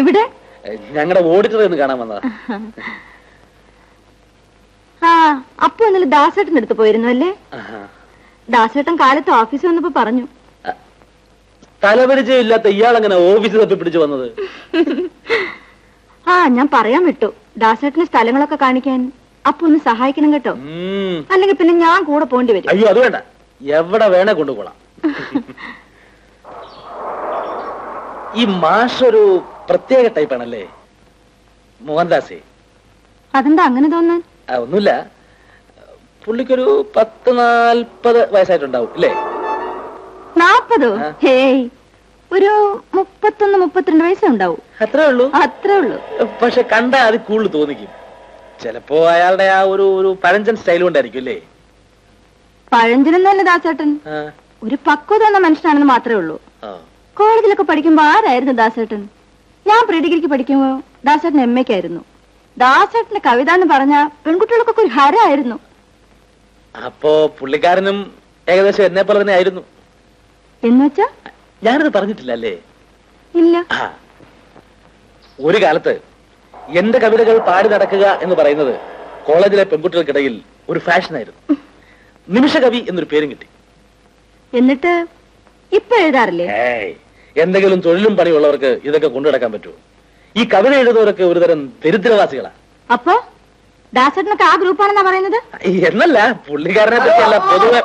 ഇവിടെ ഞങ്ങളുടെ ഓഡിറ്ററെ ഒന്ന് കാണാൻ വന്നതാ. അപ്പൊ ഇന്നലെ ദാസേട്ടന്റെ അടുത്ത് പോയിരുന്നു അല്ലേ? ദാസേട്ടൻ കാലത്ത് ഓഫീസിൽ വന്നപ്പോ പറഞ്ഞു. തലപരിചയം ഇല്ലാത്ത ഇയാളെങ്ങനെ ഓഫീസിൽ തപ്പി പിടിച്ചു വന്നത്? ഞാൻ പറയാൻ വിട്ടു. ദാസേട്ടന് സ്ഥലങ്ങളൊക്കെ കാണിക്കാൻ അപ്പൊ ഒന്ന് സഹായിക്കണം കേട്ടോ. അല്ലെങ്കിൽ പിന്നെ ഞാൻ കൂടെ പോണ്ടി വരും. അയ്യോ അത് വേണ്ട, എവിടെ വേണേ കൊണ്ടുപോകാം. ഈ മാഷൊരു പ്രത്യേക ടൈപ്പാണല്ലേ മോഹൻദാസേ? അതെന്താ അങ്ങനെ തോന്നാൻ? ഒന്നുമില്ല, പുള്ളിക്കൊരു 40-40 വയസ്സായിട്ടുണ്ടാവും അല്ലേ? 40? ഹേയ്, ഒരു 31-32 വയസ്സേ ഉണ്ടാവും. അത്രേ ഉള്ളൂ? അത്രേ ഉള്ളൂ. പക്ഷെ കണ്ടാ അത് കൂടുതൽ തോന്നിക്കും. ചിലപ്പോ അയാളുടെ ആ ഒരു പഴഞ്ചൻ സ്റ്റൈൽ കൊണ്ടായിരിക്കും അല്ലേ? പഴഞ്ചനൊന്നല്ല ദാസേട്ടൻ, ഒരു പക്വത എന്ന മനുഷ്യനാണെന്ന് മാത്രമേ ഉള്ളൂ. കോളേജിലൊക്കെ പഠിക്കുമ്പോ ആരായിരുന്നു ദാസേട്ടൻ? ഞാൻ പ്രീ ഡിഗ്രിക്ക് പഠിക്കുമ്പോ ദാസേട്ടൻ MA ക്കായിരുന്നു. ദാസേട്ടന്റെ കവിത എന്ന് പറഞ്ഞ പെൺകുട്ടികൾക്കൊക്കെ ഒരു ഹരമായിരുന്നു. അപ്പോ പുള്ളിക്കാരനും ഏകദേശം എന്നെ പോലെ തന്നെ ആയിരുന്നു. എന്നുവെച്ചാ? ഞാനത് പറഞ്ഞിട്ടില്ല അല്ലേ? ഇല്ല. ഒരു കാലത്ത് എന്റെ കവിതകൾ പാടി നടക്കുക എന്ന് പറയുന്നത് കോളേജിലെ പെൺകുട്ടികൾക്കിടയിൽ ഒരു ഫാഷനായിരുന്നു. നിമിഷകവി എന്നൊരു പേരും കിട്ടി. എന്നിട്ട് ഇപ്പൊ എഴുതാറില്ലേ? എന്തെങ്കിലും തൊഴിലും പണിയുള്ളവർക്ക് ഇതൊക്കെ കൊണ്ടുനടക്കാൻ പറ്റുമോ? ഈ കവിത എഴുതുന്നവരൊക്കെ ഒരുതരം ദരിദ്രവാസികളാ. അപ്പോ ദാസേട്ടനൊക്കെ ആ ഗ്രൂപ്പാണെന്നാ പറയുന്നത്? എന്നല്ല, പുള്ളിക്കാരനെ പറ്റിയല്ല, പൊതുവെ